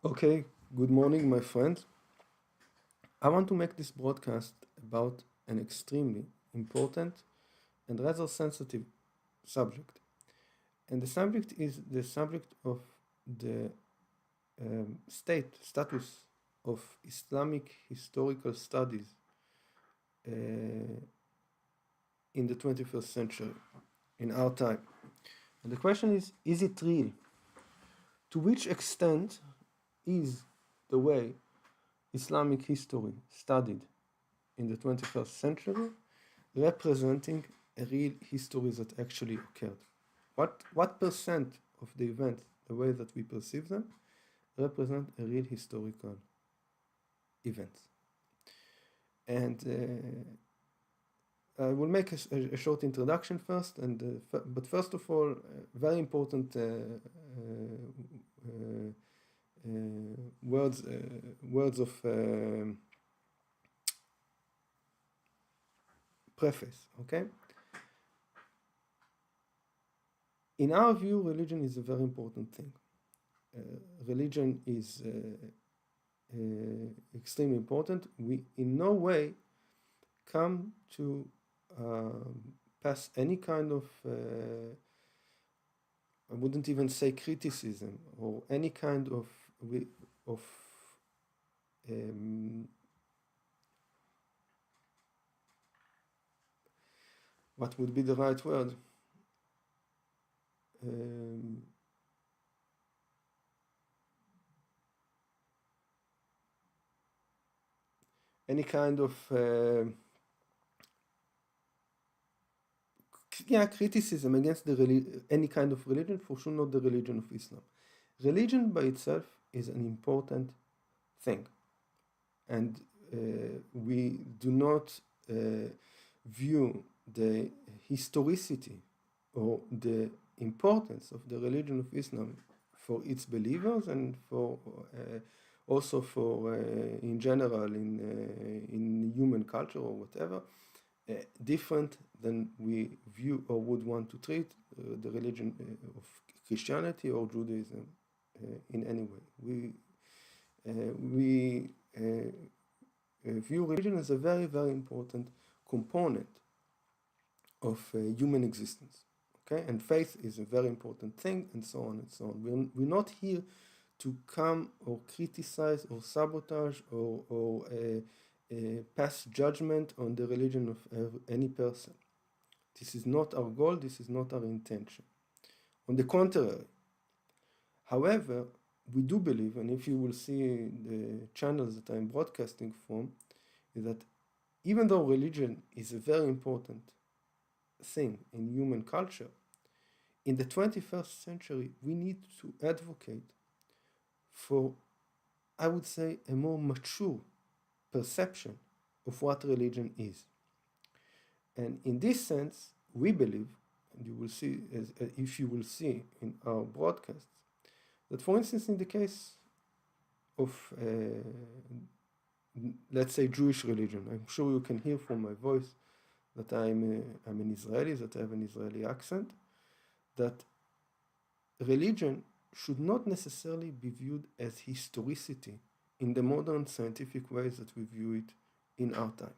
Okay, good morning, my friends. I want to make this broadcast about an extremely important and rather sensitive subject. And the subject is the subject of the status of Islamic historical studies in the 21st century, in our time. And the question is it real? To which extent is the way Islamic history studied in the 21st century representing a real history that actually occurred? What percent of the events, the way that we perceive them, represent a real historical event? And I will make a short introduction first, but first of all, very important words of preface, okay? In our view, religion is a very important thing. Religion is extremely important. We in no way come to pass any kind of, I wouldn't even say criticism, or any kind of what would be the right word? Any kind of criticism against any kind of religion, for sure not the religion of Islam. Religion by itself is an important thing, and we do not view the historicity or the importance of the religion of Islam for its believers and for also for in general in human culture or whatever, different than we view or would want to treat the religion of Christianity or Judaism in any way. We view religion as a very, very important component of human existence. Okay, and faith is a very important thing, and so on and so on. We're not here to come or criticize or sabotage or pass judgment on the religion of any person. This is not our goal, this is not our intention. On the contrary, however, we do believe, and if you will see the channels that I'm broadcasting from, is that even though religion is a very important thing in human culture, in the 21st century, we need to advocate for, I would say, a more mature perception of what religion is. And in this sense, we believe, and you will see, if you will see in our broadcasts, that for instance, in the case of, let's say, Jewish religion, I'm sure you can hear from my voice that I'm an Israeli, that I have an Israeli accent, that religion should not necessarily be viewed as historicity in the modern scientific ways that we view it in our time.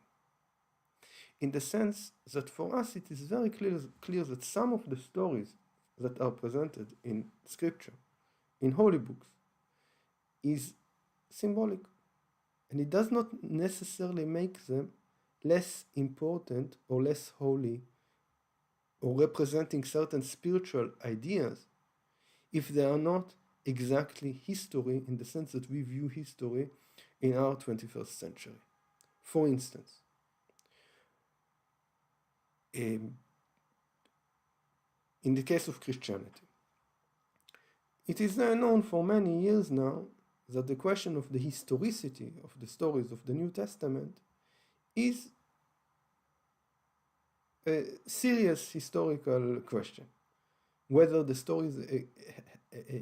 In the sense that for us it is very clear that some of the stories that are presented in scripture, in holy books, is symbolic. And it does not necessarily make them less important or less holy or representing certain spiritual ideas if they are not exactly history in the sense that we view history in our 21st century. For instance, in the case of Christianity, it is known for many years now that the question of the historicity of the stories of the New Testament is a serious historical question. Whether the stories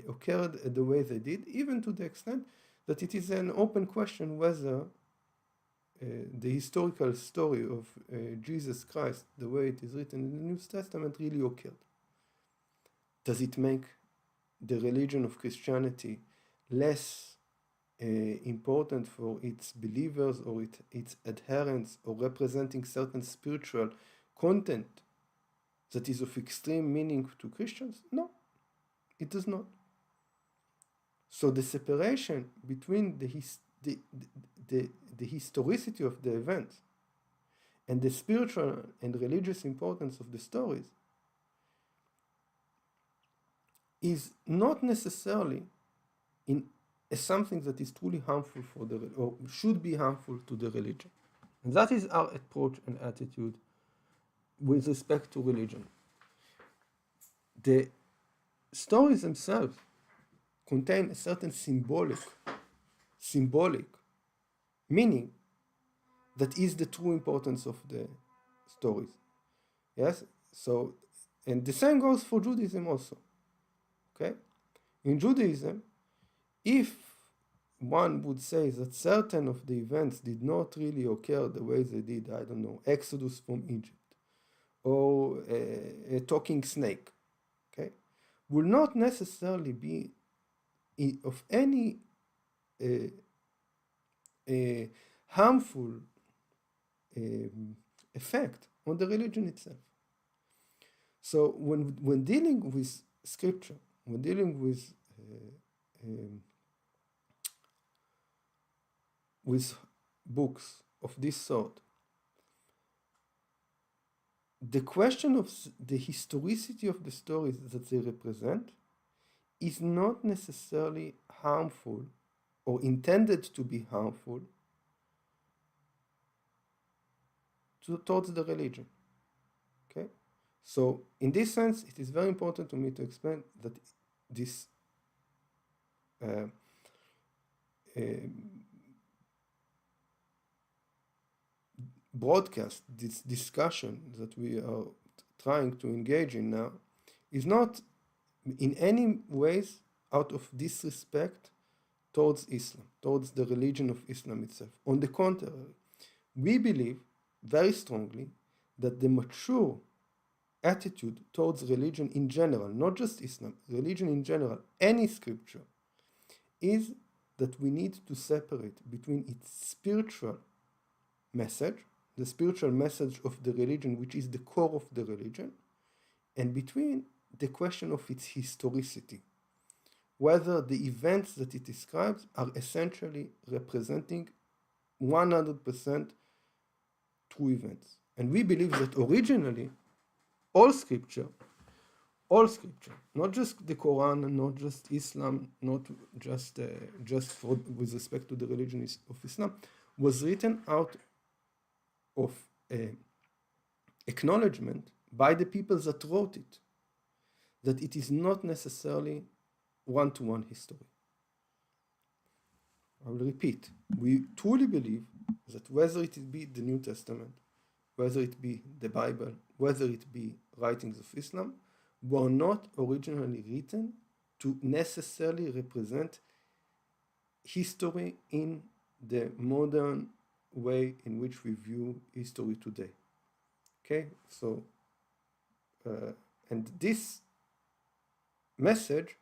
occurred the way they did, even to the extent that it is an open question whether the historical story of Jesus Christ, the way it is written in the New Testament, really occurred. Does it make the religion of Christianity less important for its believers or its adherents, or representing certain spiritual content that is of extreme meaning to Christians? No, it does not. So the separation between the historicity of the events and the spiritual and religious importance of the stories is not necessarily in something that is truly harmful for or should be harmful to the religion. And that is our approach and attitude with respect to religion. The stories themselves contain a certain symbolic meaning that is the true importance of the stories. Yes? So, and the same goes for Judaism also. Okay? In Judaism, if one would say that certain of the events did not really occur the way they did, I don't know, Exodus from Egypt, or a talking snake, okay, will not necessarily be of any harmful effect on the religion itself. So when dealing with scripture, when dealing with books of this sort, the question of the historicity of the stories that they represent is not necessarily harmful or intended to be harmful towards the religion. Okay? So in this sense, it is very important to me to explain that this broadcast, this discussion that we are trying to engage in now, is not in any ways out of disrespect towards Islam, towards the religion of Islam itself. On the contrary, we believe very strongly that the mature attitude towards religion in general, not just Islam, religion in general, any scripture, is that we need to separate between its spiritual message, the spiritual message of the religion, which is the core of the religion, and between the question of its historicity, whether the events that it describes are essentially representing 100% true events. And we believe that originally, all scripture, not just the Quran, not just Islam, not just with respect to the religion of Islam, was written out of acknowledgement by the people that wrote it, that it is not necessarily one-to-one history. I will repeat, we truly believe that whether it be the New Testament, whether it be the Bible, whether it be writings of Islam, were not originally written to necessarily represent history in the modern way in which we view history today. Okay, so and this message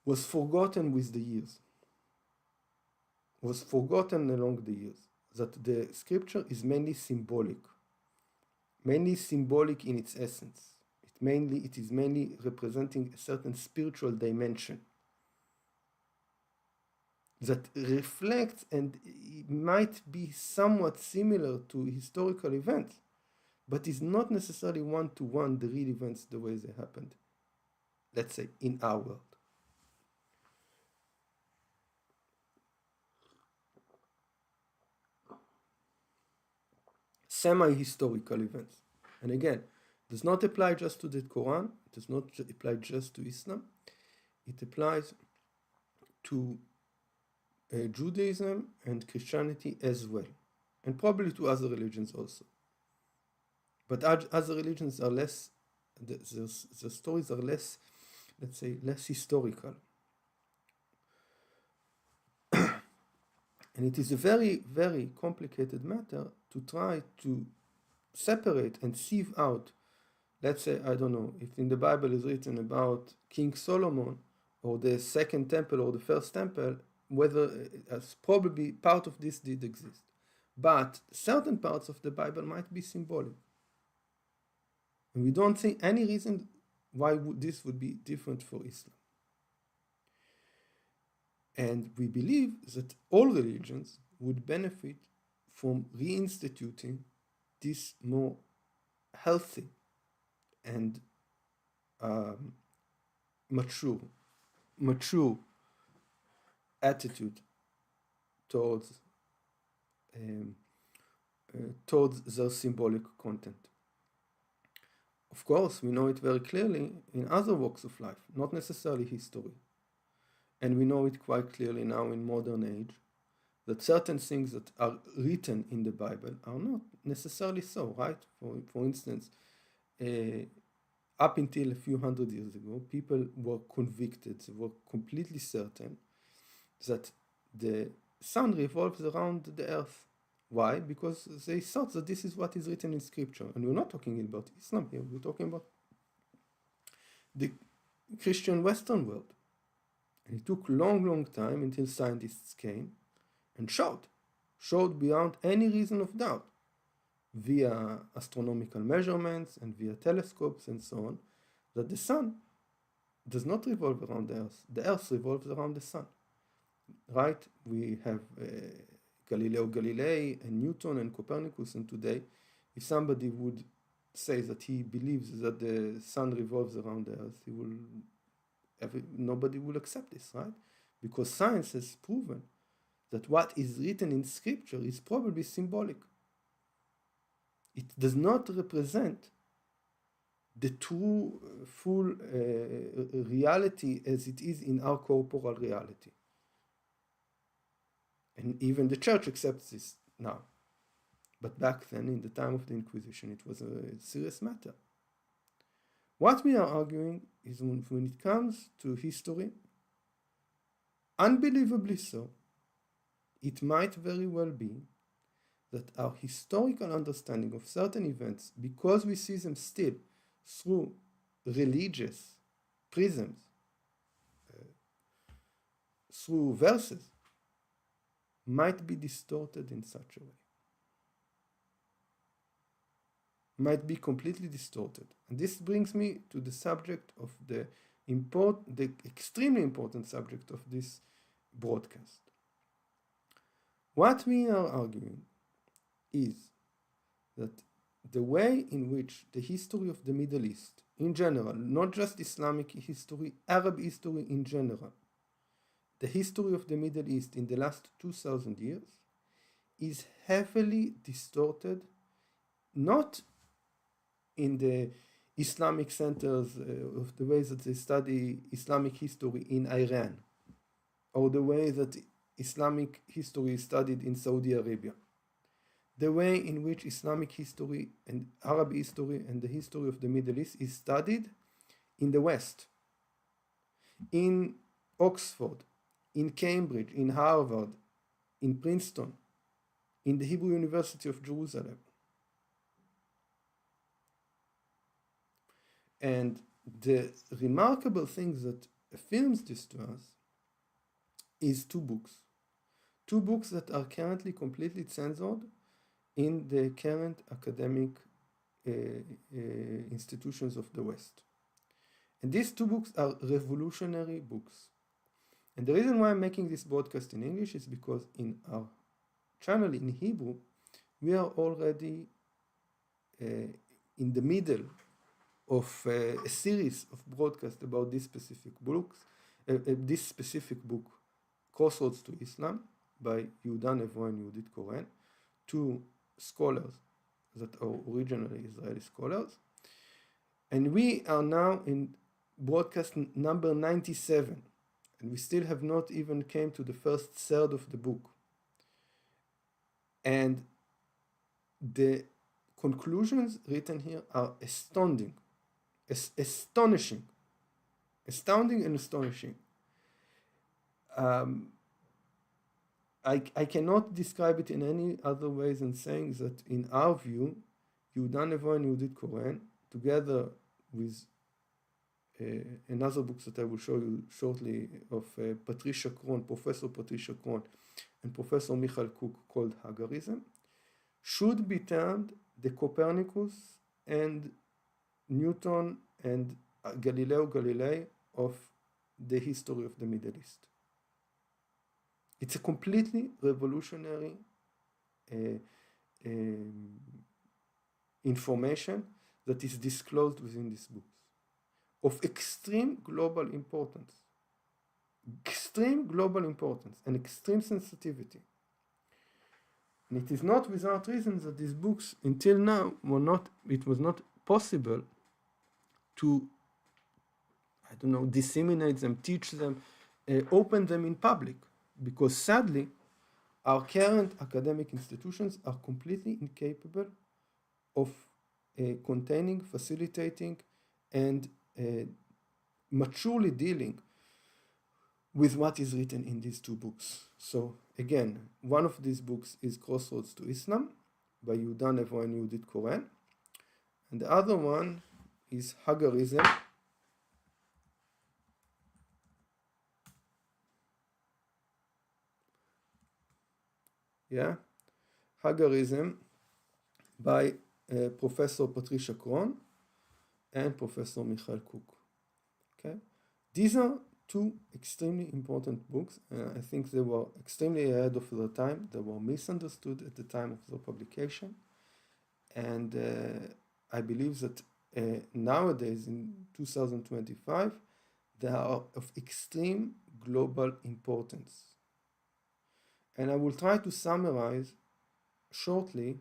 was forgotten with the years, was forgotten along the years, that the scripture is mainly symbolic in its essence. It is mainly representing a certain spiritual dimension that reflects and it might be somewhat similar to historical events, but is not necessarily one-to-one the real events the way they happened, let's say, in our world. Semi-historical events. And again, does not apply just to the Quran, it does not apply just to Islam, it applies to Judaism and Christianity as well, and probably to other religions also. But other religions are less, the stories are less, let's say, less historical. And it is a very, very complicated matter to try to separate and sieve out, let's say, I don't know, if in the Bible is written about King Solomon, or the second temple or the first temple, whether as probably part of this did exist. But certain parts of the Bible might be symbolic. And we don't see any reason why this would be different for Islam. And we believe that all religions would benefit from reinstituting this more healthy and mature attitude towards their symbolic content. Of course, we know it very clearly in other walks of life, not necessarily history. And we know it quite clearly now in modern age, that certain things that are written in the Bible are not necessarily so, right? For instance, up until a few hundred years ago, people were convicted, they were completely certain that the sun revolves around the earth. Why? Because they thought that this is what is written in scripture. And we're not talking about Islam here, we're talking about the Christian Western world. And it took long time until scientists came and showed beyond any reason of doubt, via astronomical measurements and via telescopes and so on, that the sun does not revolve around the earth revolves around the sun. Right? We have Galileo Galilei and Newton and Copernicus, and today, if somebody would say that he believes that the sun revolves around the earth, nobody will accept this, right? Because science has proven that what is written in scripture is probably symbolic. It does not represent the true, full reality as it is in our corporal reality. And even the church accepts this now. But back then, in the time of the Inquisition, it was a serious matter. What we are arguing is when it comes to history, unbelievably so, it might very well be that our historical understanding of certain events, because we see them still through religious prisms, through verses, might be distorted in such a way. Might be completely distorted. And this brings me to the subject of the extremely important subject of this broadcast. What we are arguing is that the way in which the history of the Middle East in general, not just Islamic history, Arab history in general, the history of the Middle East in the last 2,000 years is heavily distorted, not in the Islamic centers of the way that they study Islamic history in Iran, or the way that Islamic history is studied in Saudi Arabia, the way in which Islamic history and Arab history and the history of the Middle East is studied in the West, in Oxford, in Cambridge, in Harvard, in Princeton, in the Hebrew University of Jerusalem. And the remarkable thing that affirms this to us is two books that are currently completely censored in the current academic institutions of the West. And these two books are revolutionary books. And the reason why I'm making this broadcast in English is because in our channel in Hebrew, we are already in the middle of a series of broadcasts about this specific book, Crossroads to Islam, by Nevo and Nevo Koren, two scholars that are originally Israeli scholars. And we are now in broadcast number 97. And we still have not even came to the first third of the book. And the conclusions written here are astounding and astonishing. I cannot describe it in any other way than saying that in our view, Nevo and Nevo Koren, together with another book that I will show you shortly of Patricia Crone, Professor Patricia Crone, and Professor Michael Cook, called Hagarism, should be termed the Copernicus and Newton and Galileo Galilei of the history of the Middle East. It's a completely revolutionary information that is disclosed within these books, of extreme global importance and extreme sensitivity. And it is not without reason that these books, until now, it was not possible to, disseminate them, teach them, open them in public, because sadly, our current academic institutions are completely incapable of containing, facilitating, and maturely dealing with what is written in these two books. So again, one of these books is Crossroads to Islam by Nevo and Hagarism Crossroads, and the other one is Hagarism. Hagarism by Professor Patricia Crone and Professor Michael Cook. Okay, these are two extremely important books. I think they were extremely ahead of their time. They were misunderstood at the time of their publication, and I believe that nowadays, in 2025, they are of extreme global importance. And I will try to summarize shortly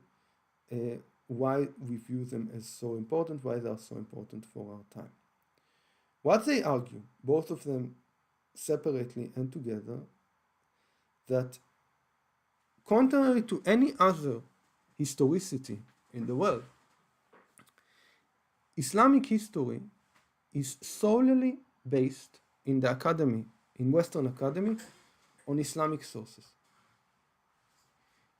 why we view them as so important, why they are so important for our time. What they argue, both of them separately and together, that contrary to any other historicity in the world, Islamic history is solely based in the academy, in Western academy, on Islamic sources.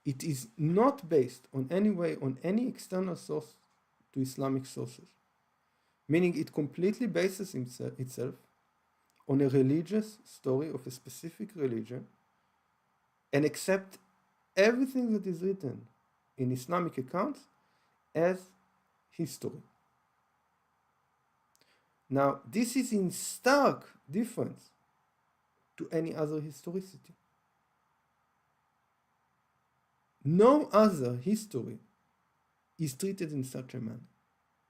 It is not based on any way on any external source to Islamic sources, meaning it completely bases itself on a religious story of a specific religion and accept everything that is written in Islamic accounts as history. Now, this is in stark difference to any other historicity. No other history is treated in such a manner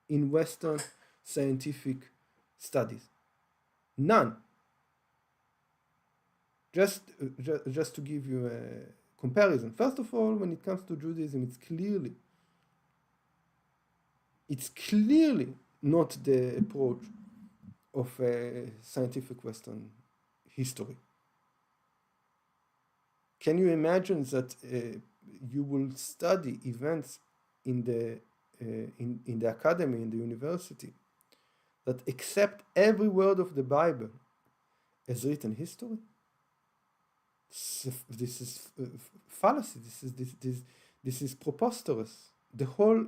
in Western scientific studies. None. Just to give you a comparison. First of all, when it comes to Judaism, it's clearly not the approach of scientific Western history. Can you imagine that you will study events in the academy, in the university, that accept every word of the Bible as written history? This is fallacy. This is preposterous. The whole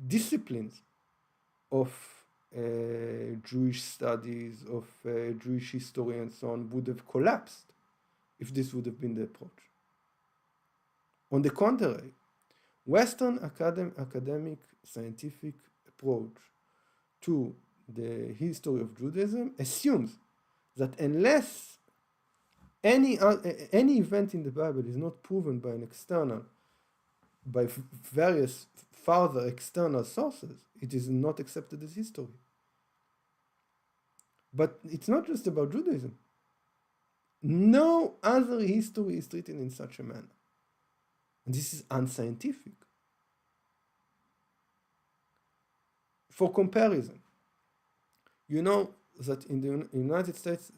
disciplines of Jewish studies, of Jewish history, and so on would have collapsed if this would have been the approach. On the contrary, Western academic scientific approach to the history of Judaism assumes that unless any event in the Bible is not proven by various further external sources, it is not accepted as history. But it's not just about Judaism. No other history is treated in such a manner. And this is unscientific. For comparison, you know that in the United States,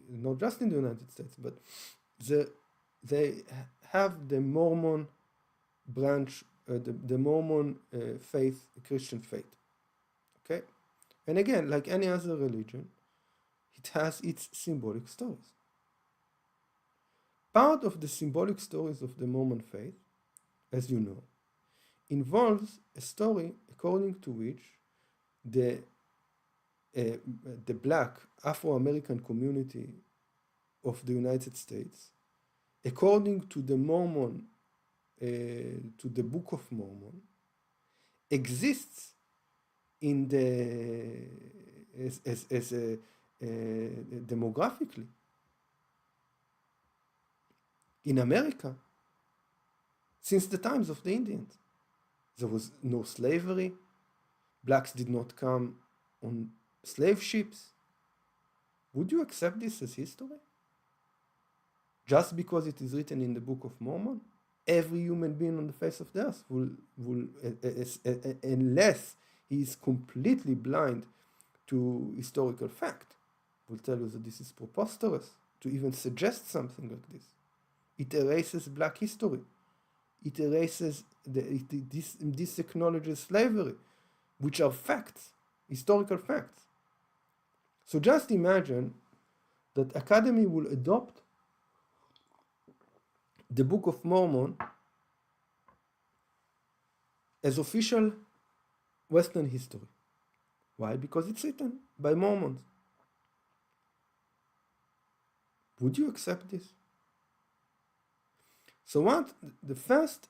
not just in the United States, but they have the Mormon branch, the Mormon faith, Christian faith. Okay? And again, like any other religion, it has its symbolic stories. Part of the symbolic stories of the Mormon faith, as you know, involves a story according to which the the black Afro-American community of the United States, according to the Mormon, to the Book of Mormon, exists in the as a demographically in America since the times of the Indians. There was no slavery. Blacks did not come on slave ships. Would you accept this as history? Just because it is written in the Book of Mormon? Every human being on the face of the earth will unless he is completely blind to historical fact, will tell you that this is preposterous to even suggest something like this. It erases black history. It erases, this acknowledges slavery, which are facts, historical facts. So just imagine that Academy will adopt the Book of Mormon as official Western history. Why? Because it's written by Mormons. Would you accept this? So what the first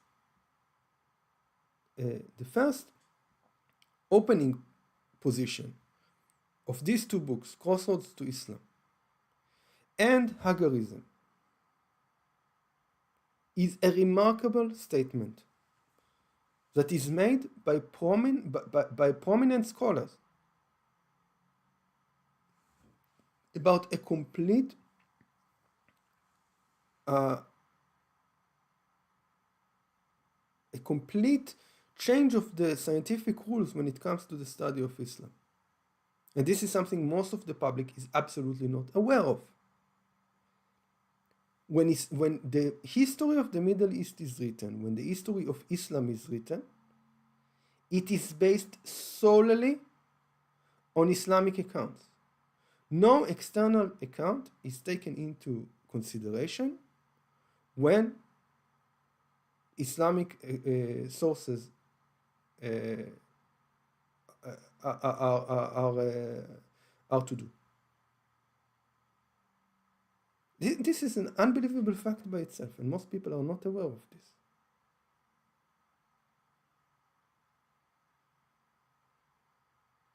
opening position of these two books, Crossroads to Islam and Hagarism, is a remarkable statement that is made by prominent scholars about a complete change of the scientific rules when it comes to the study of Islam. And this is something most of the public is absolutely not aware of. When the history of the Middle East is written, when the history of Islam is written, it is based solely on Islamic accounts. No external account is taken into consideration when Islamic sources are to do. This is an unbelievable fact by itself, and most people are not aware of this.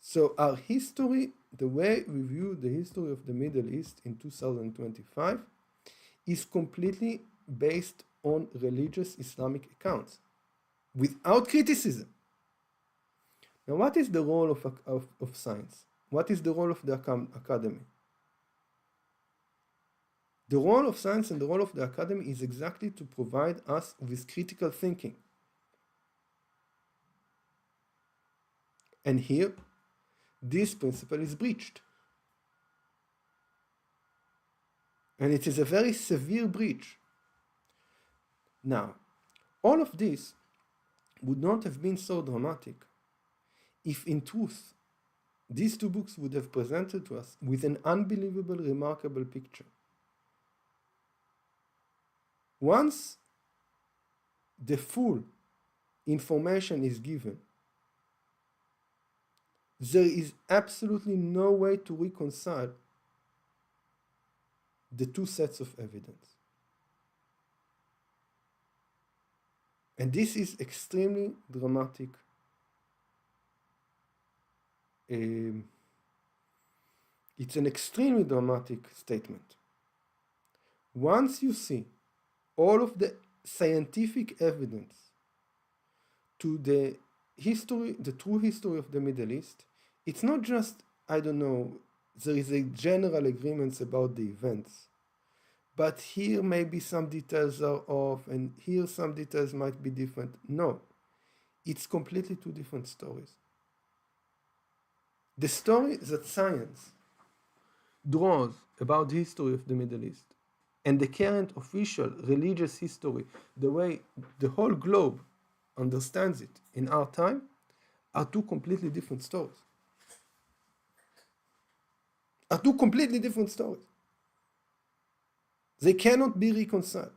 So our history, the way we view the history of the Middle East in 2025, is completely based on religious Islamic accounts, without criticism. Now, what is the role of science? What is the role of the academy? The role of science and the role of the academy is exactly to provide us with critical thinking. And here, this principle is breached. And it is a very severe breach. Now, all of this would not have been so dramatic if in truth these two books would have presented to us with an unbelievable, remarkable picture. Once the full information is given, there is absolutely no way to reconcile the two sets of evidence. And this is extremely dramatic. It's an extremely dramatic statement. Once you see all of the scientific evidence to the history, the true history of the Middle East, it's not just, I don't know, there is a general agreement about the events, but here maybe some details are off and here some details might be different. No, it's completely two different stories. The story that science draws about the history of the Middle East and the current official religious history, the way the whole globe understands it in our time, are two completely different stories. Are two completely different stories. They cannot be reconciled.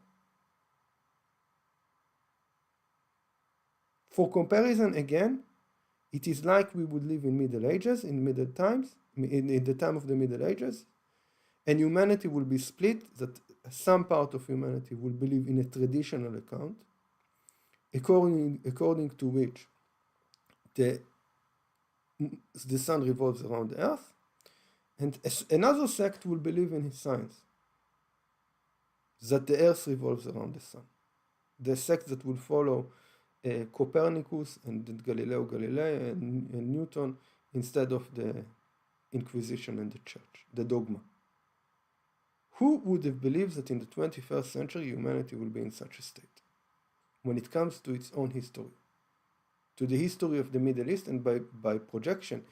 For comparison again, It is like we would live in Middle Ages, in Middle times, in the time of the Middle Ages, and humanity will be split, that some part of humanity will believe in a traditional account, according to which the sun revolves around the earth, and another sect will believe in his science, that the earth revolves around the sun. The sect that will follow Copernicus and Galileo Galilei and Newton instead of the Inquisition and the Church, the dogma. Who would have believed that in the 21st century humanity will be in such a state when it comes to its own history, to the history of the Middle East, and by projection,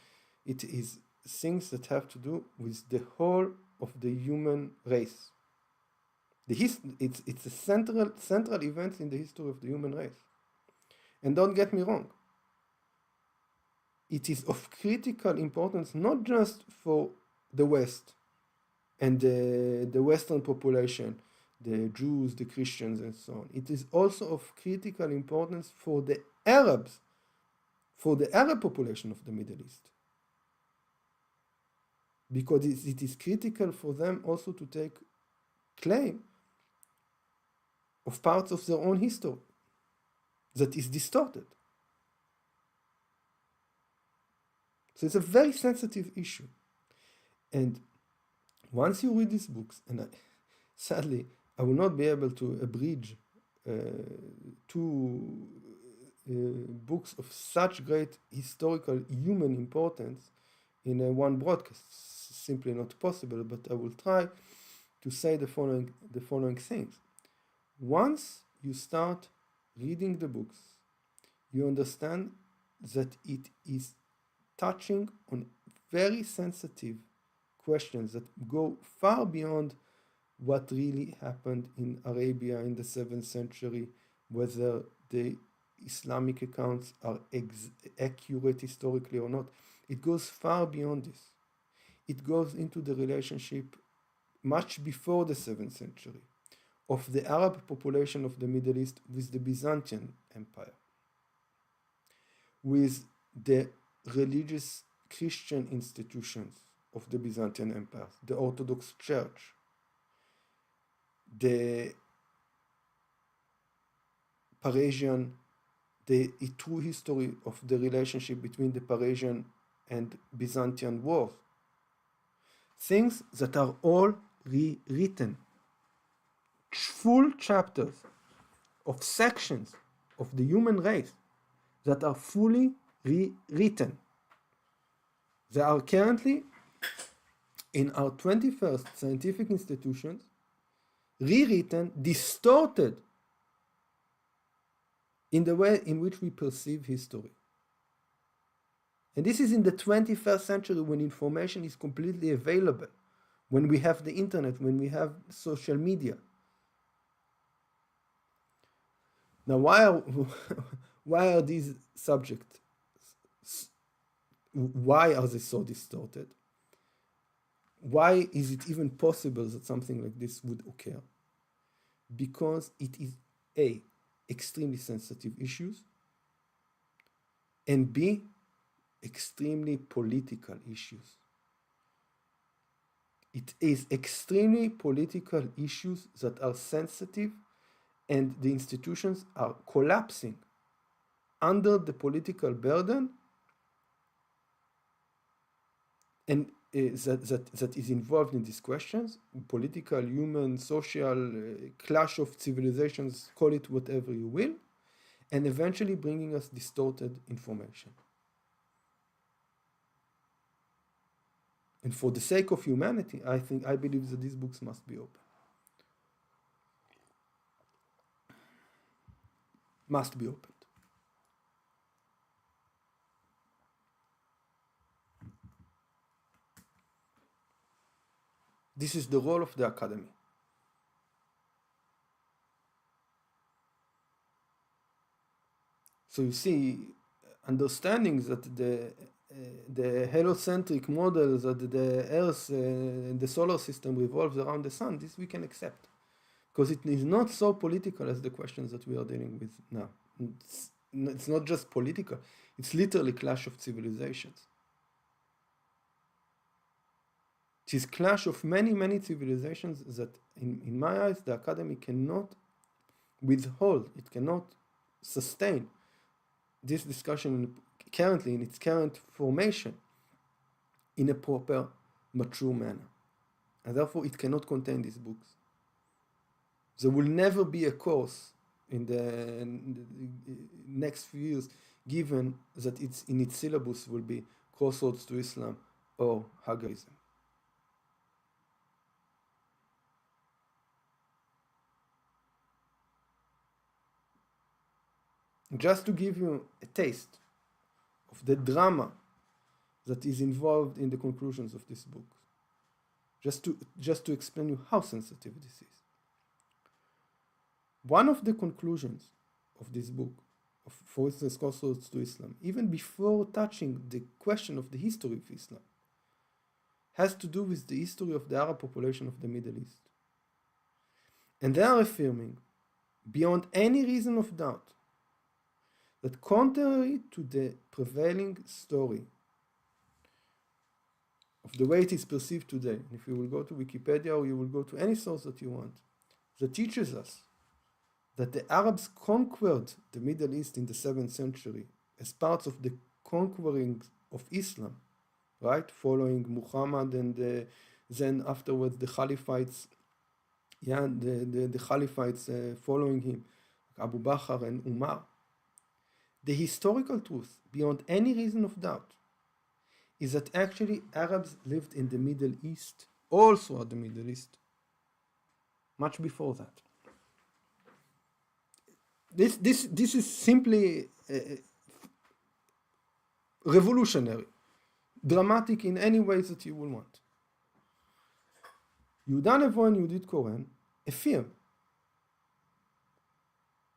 it is things that have to do with the whole of the human race. It's a central event in the history of the human race. And don't get me wrong, it is of critical importance not just for the West and the Western population, the Jews, the Christians, and so on. It is also of critical importance for the Arabs, for the Arab population of the Middle East, because it is critical for them also to take claim of parts of their own history that is distorted. So it's a very sensitive issue. And once you read these books, and sadly, I will not be able to abridge two books of such great historical human importance in one broadcast. It's simply not possible, but I will try to say the following things. Once you start reading the books, you understand that it is touching on very sensitive questions that go far beyond what really happened in Arabia in the 7th century, whether the Islamic accounts are accurate historically or not. It goes far beyond this. It goes into the relationship much before the 7th century of the Arab population of the Middle East with the Byzantine Empire, with the religious Christian institutions of the Byzantine Empire, the Orthodox Church, the Parisian, the true history of the relationship between the Parisian and Byzantine wars. Things that are all rewritten. Full chapters of sections of the human race that are fully rewritten. They are currently in our 21st scientific institutions, rewritten, distorted in the way in which we perceive history. And this is in the 21st century, when information is completely available, when we have the internet, when we have social media. Now, why are these subjects, why are they so distorted? Why is it even possible that something like this would occur? Because it is A, extremely sensitive issues, and B, extremely political issues. It is extremely political issues that are sensitive, and the institutions are collapsing under the political burden and that is involved in these questions, political, human, social, clash of civilizations, call it whatever you will, and eventually bringing us distorted information. And for the sake of humanity, I believe that these books must be open. Must be opened. This is the role of the academy. So you see, understanding that the heliocentric model that the Earth and the solar system revolves around the sun, this we can accept, because it is not so political as the questions that we are dealing with now. It's not just political, It's literally clash of civilizations. It is clash of many, many civilizations that, in my eyes, the academy cannot withhold, it cannot sustain this discussion currently in its current formation in a proper, mature manner. And therefore it cannot contain these books. There will never be a course in the next few years given that it's in its syllabus will be Crossroads to Islam or Hagarism. Just to give you a taste of the drama that is involved in the conclusions of this book, just to explain you how sensitive this is. One of the conclusions of this book, for instance, Crossroads to Islam, even before touching the question of the history of Islam, has to do with the history of the Arab population of the Middle East. And they are affirming, beyond any reason of doubt, that contrary to the prevailing story of the way it is perceived today, if you will go to Wikipedia or you will go to any source that you want, that teaches us that the Arabs conquered the Middle East in the 7th century as part of the conquering of Islam, right? Following Muhammad and then afterwards the Khalifites, the Khalifites following him, Abu Bakr and Umar. The historical truth, beyond any reason of doubt, is that actually Arabs lived in the Middle East, all throughout the Middle East, much before that. This is simply revolutionary, dramatic in any ways that you will want. Nevo and Untold Koren affirm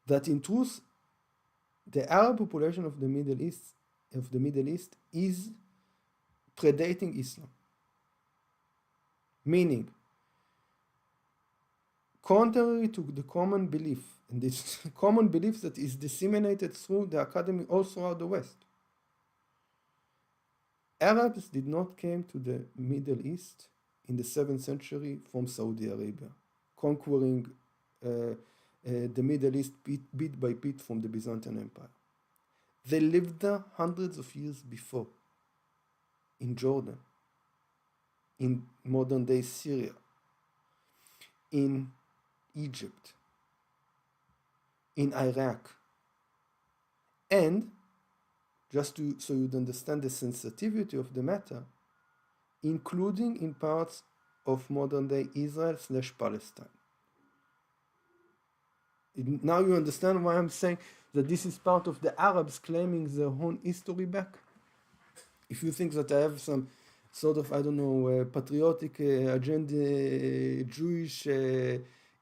that in truth the Arab population of the Middle East is predating Islam. Meaning, contrary to the common belief, and this common belief that is disseminated through the academy all throughout the West, Arabs did not come to the Middle East in the 7th century from Saudi Arabia, conquering the Middle East bit by bit from the Byzantine Empire. They lived there hundreds of years before, in Jordan, in modern-day Syria, in Egypt, in Iraq, and, so you'd understand the sensitivity of the matter, including in parts of modern-day Israel/Palestine. Now you understand why I'm saying that this is part of the Arabs claiming their own history back? If you think that I have some sort of, patriotic agenda, Jewish,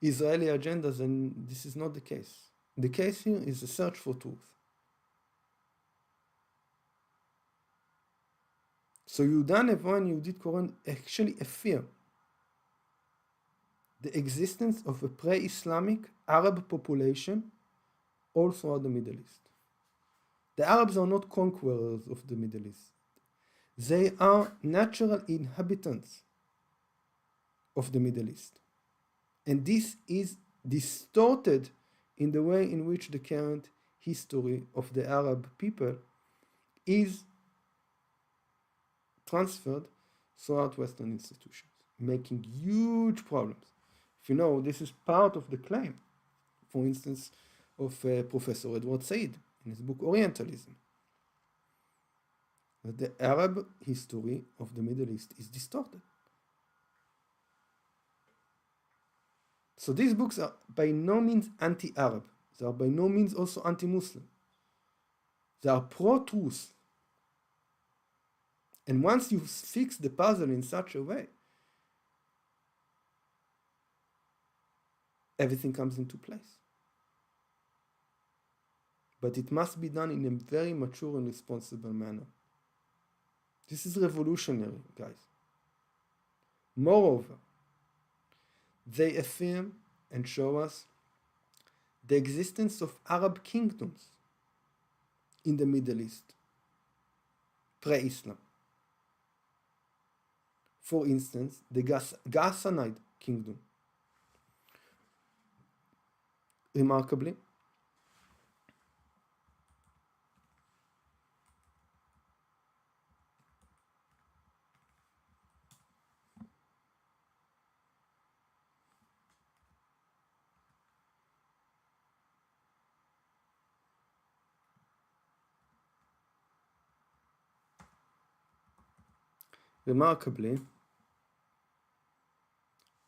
Israeli agenda, then this is not the case. The case here is a search for truth. So Nevo and Untold Koren actually affirm the existence of a pre-Islamic Arab population all throughout the Middle East. The Arabs are not conquerors of the Middle East. They are natural inhabitants of the Middle East. And this is distorted in the way in which the current history of the Arab people is transferred throughout Western institutions, making huge problems. If you know, this is part of the claim, for instance, of Professor Edward Said in his book Orientalism, that the Arab history of the Middle East is distorted. So these books are by no means anti-Arab. They are by no means also anti-Muslim. They are pro-truth. And once you fix the puzzle in such a way, everything comes into place. But it must be done in a very mature and responsible manner. This is revolutionary, guys. Moreover, they affirm and show us the existence of Arab kingdoms in the Middle East pre-Islam. For instance, the Ghassanid Kingdom. Remarkably,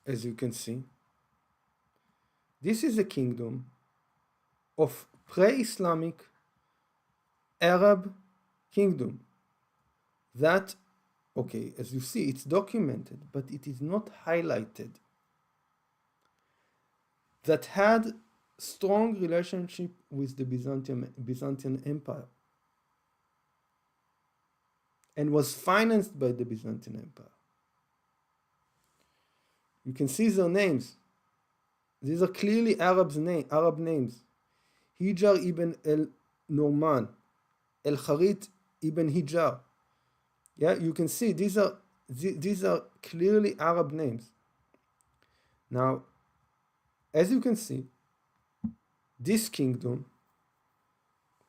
as you can see, this is a kingdom of pre-Islamic Arab kingdom that, okay, as you see, it's documented, but it is not highlighted, that had strong relationship with the Byzantine Empire and was financed by the Byzantine Empire. You can see their names. These are clearly Arab names. Hijar ibn al-Norman, al-Kharit ibn Hijar. Yeah, you can see these are clearly Arab names. Now, as you can see, this kingdom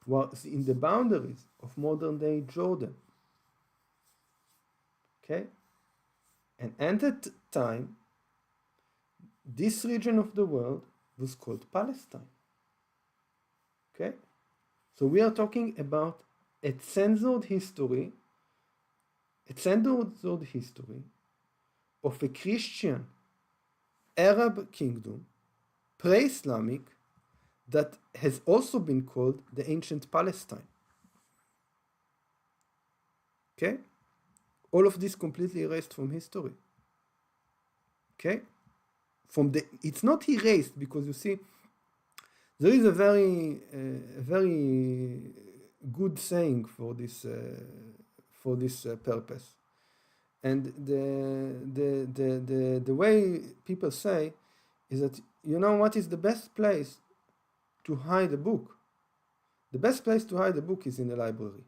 was in the boundaries of modern-day Jordan. Okay? And at that time, this region of the world was called Palestine. Okay? So we are talking about a censored history of a Christian Arab kingdom, pre-Islamic, that has also been called the ancient Palestine. Okay? All of this completely erased from history. Okay? It's not erased because you see, there is a very good saying for this purpose, and the way people say is that, you know what is the best place to hide a book? The best place to hide a book is in a library.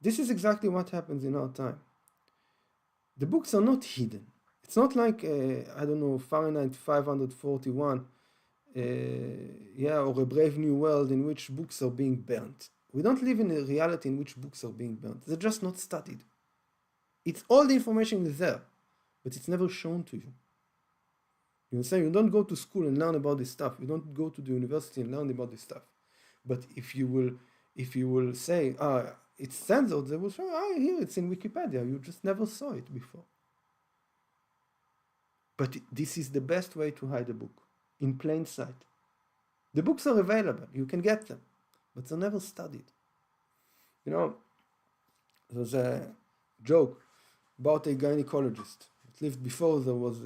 This is exactly what happens in our time. The books are not hidden. It's not like, Fahrenheit 541, or A Brave New World in which books are being burnt. We don't live in a reality in which books are being burnt. They're just not studied. It's all the information is there, but it's never shown to you. You understand? You don't go to school and learn about this stuff. You don't go to the university and learn about this stuff. But if you will say, it's censored, they will say, here it's in Wikipedia. You just never saw it before. But this is the best way to hide a book, in plain sight. The books are available. You can get them, but they're never studied. There's a joke about a gynecologist that lived before there was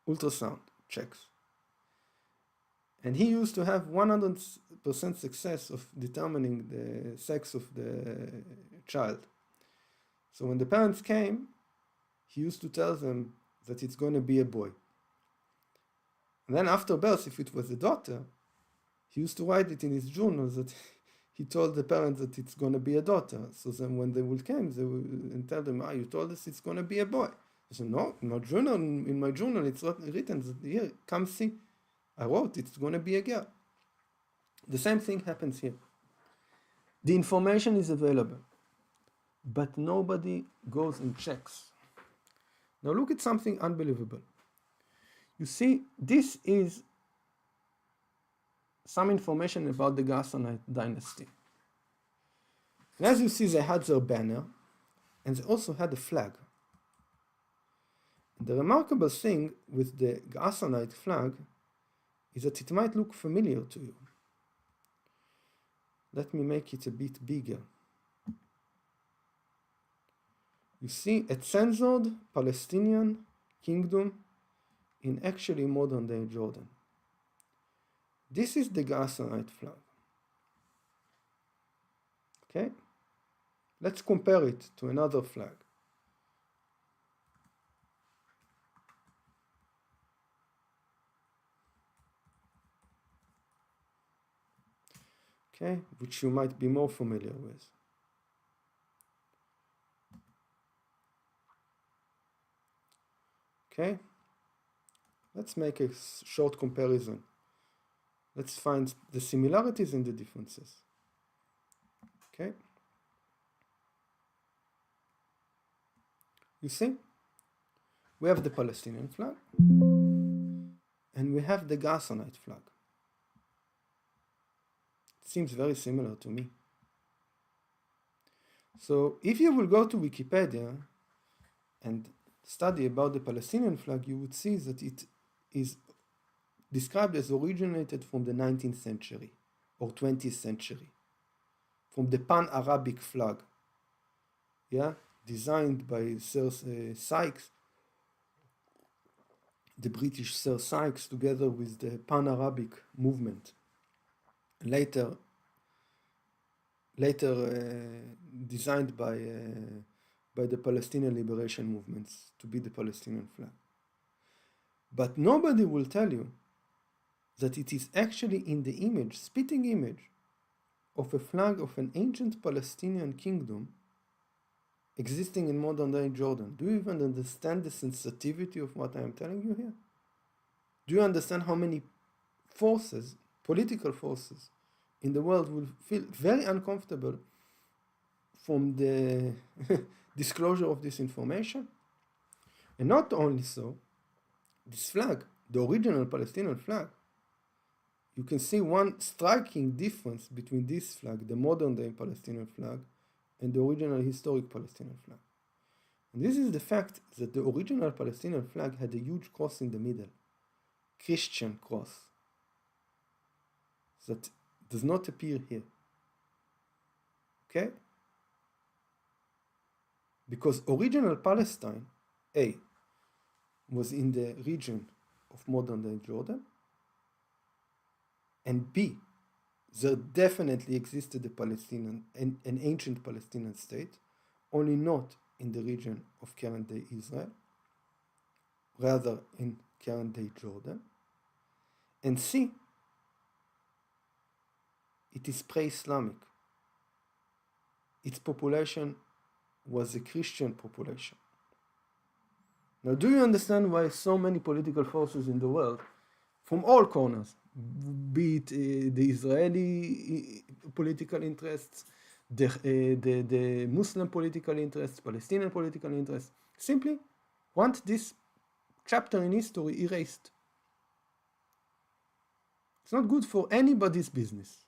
ultrasound checks. And he used to have 100% success of determining the sex of the child. So when the parents came, he used to tell them that it's going to be a boy. And then after birth, if it was a daughter, he used to write it in his journal that he told the parents that it's going to be a daughter. So then when they will come, they will and tell them, you told us it's going to be a boy. I said, no, in my journal it's written that here, come see. I wrote it's going to be a girl. The same thing happens here. The information is available, but nobody goes and checks. Now look at something unbelievable. You see, this is some information about the Ghassanid dynasty. And as you see, they had their banner, and they also had a flag. And the remarkable thing with the Ghassanid flag is that it might look familiar to you. Let me make it a bit bigger. You see a censored Palestinian kingdom in actually modern-day Jordan. This is the Ghassanid flag. Okay? Let's compare it to another flag. okay, which you might be more familiar with. Okay, let's make a short comparison. Let's find the similarities and the differences. Okay, you see, we have the Palestinian flag and we have the Ghassanid flag. It seems very similar to me. So if you will go to Wikipedia and study about the Palestinian flag, you would see that it is described as originated from the 19th century or 20th century, from the Pan-Arabic flag, yeah, designed by Sir Sykes, the British Sir Sykes, together with the Pan-Arabic movement, later designed by the Palestinian liberation movements to be the Palestinian flag. But nobody will tell you that it is actually in the image, spitting image, of a flag of an ancient Palestinian kingdom existing in modern-day Jordan. Do you even understand the sensitivity of what I am telling you here? Do you understand how many forces, political forces, in the world will feel very uncomfortable from the disclosure of this information? And not only so, this flag, the original Palestinian flag, you can see one striking difference between this flag, the modern-day Palestinian flag, and the original historic Palestinian flag. And this is the fact that the original Palestinian flag had a huge cross in the middle, Christian cross, that does not appear here. Okay? Because original Palestine, A, was in the region of modern-day Jordan, and B, there definitely existed a Palestinian, an ancient Palestinian state, only not in the region of current-day Israel, rather in current-day Jordan. And C, it is pre-Islamic. Its population was a Christian population. Now, do you understand why so many political forces in the world, from all corners, be it the Israeli political interests, the Muslim political interests, Palestinian political interests, simply want this chapter in history erased? It's not good for anybody's business.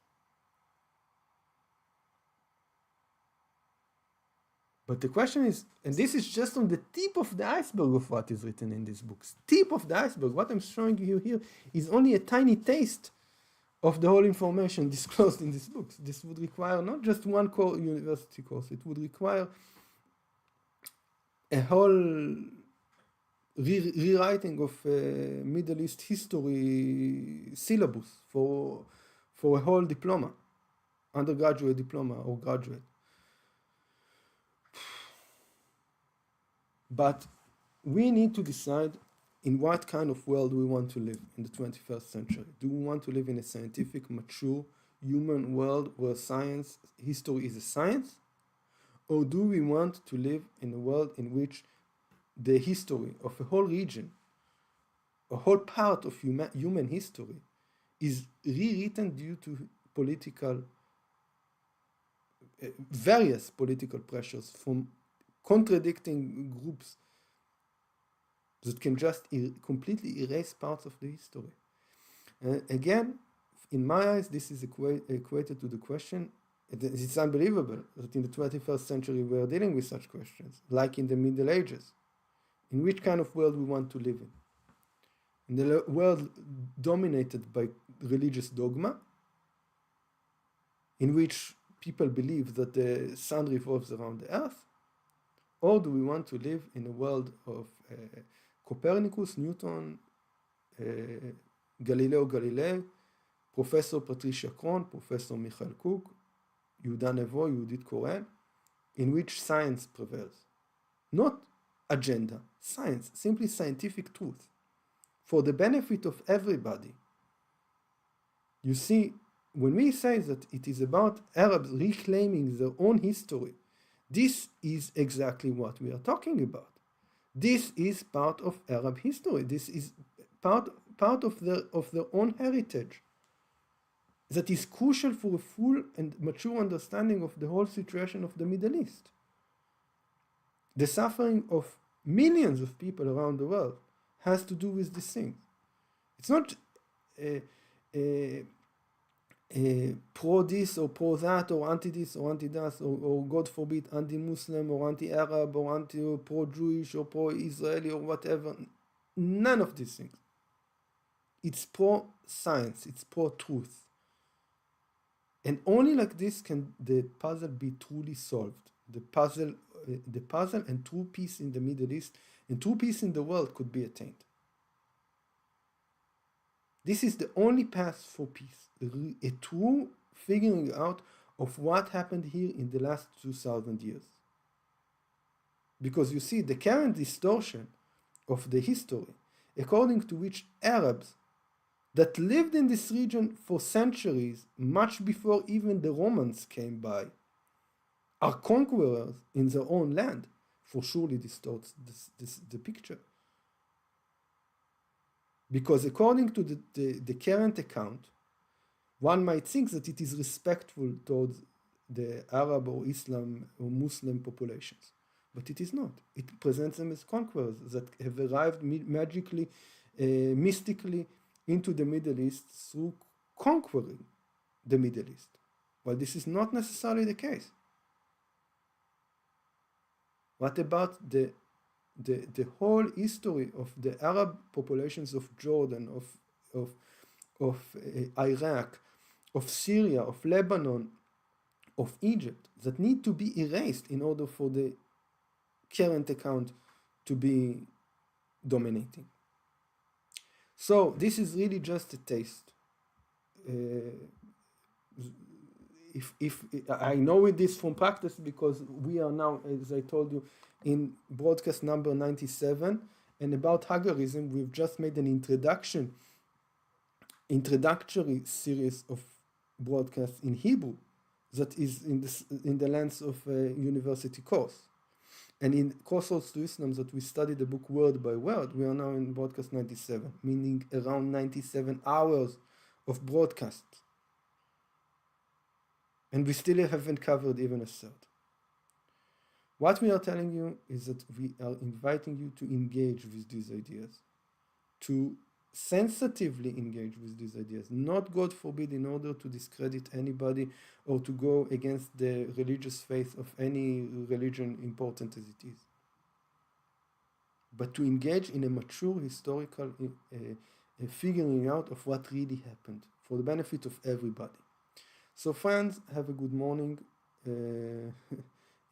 But the question is, and this is just on the tip of the iceberg of what is written in these books. Tip of the iceberg. What I'm showing you here is only a tiny taste of the whole information disclosed in these books. This would require not just one university course. It would require a whole rewriting of Middle East history syllabus for a whole diploma, undergraduate diploma or graduate. But we need to decide in what kind of world we want to live in the 21st century. Do we want to live in a scientific, mature, human world where science, history is a science? Or do we want to live in a world in which the history of a whole region, a whole part of human history, is rewritten due to various political pressures from contradicting groups that can just completely erase parts of the history? Again, in my eyes, this is equated to the question. It's unbelievable that in the 21st century we are dealing with such questions, like in the Middle Ages. In which kind of world we want to live in the world dominated by religious dogma, in which people believe that the sun revolves around the earth? Or do we want to live in a world of Copernicus, Newton, Galileo Galilei, Professor Patricia Crone, Professor Michael Cook, Nevo Koren, in which science prevails? Not agenda, science, simply scientific truth, for the benefit of everybody. You see, when we say that it is about Arabs reclaiming their own history, this is exactly what we are talking about. This is part of Arab history. This is part of their own heritage that is crucial for a full and mature understanding of the whole situation of the Middle East. The suffering of millions of people around the world has to do with these things. It's not pro this or pro that or anti this or anti that or God forbid anti-Muslim or anti-Arab or pro-Jewish or pro-Israeli or whatever. None of these things. It's pro-science. It's pro-truth. And only like this can the puzzle be truly solved. The puzzle and true peace in the Middle East and true peace in the world could be attained. This is the only path for peace, a true figuring out of what happened here in the last 2,000 years. Because you see, the current distortion of the history, according to which Arabs that lived in this region for centuries, much before even the Romans came by, are conquerors in their own land, for surely distorts the picture. Because according to the current account, one might think that it is respectful towards the Arab or Islam or Muslim populations. But it is not. It presents them as conquerors that have arrived magically, mystically into the Middle East through conquering the Middle East. Well, this is not necessarily the case. What about the whole history of the Arab populations of Jordan, of Iraq, of Syria, of Lebanon, of Egypt, that need to be erased in order for the current account to be dominating? So this is really just a taste. If I know this from practice, because we are now, as I told you, in broadcast number 97, and about Hagarism, we've just made an introductory series of broadcasts in Hebrew that is in the length of a university course. And in Crossroads to Islam, that we study the book word by word, we are now in broadcast 97, meaning around 97 hours of broadcast. And we still haven't covered even a third. What we are telling you is that we are inviting you to engage with these ideas, to sensitively engage with these ideas, not, God forbid, in order to discredit anybody or to go against the religious faith of any religion, important as it is, but to engage in a mature historical figuring out of what really happened for the benefit of everybody. So friends, have a good morning.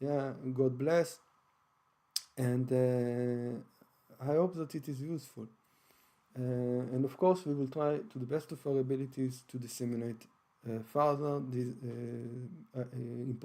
God bless. And I hope that it is useful. And of course, we will try to the best of our abilities to disseminate further these important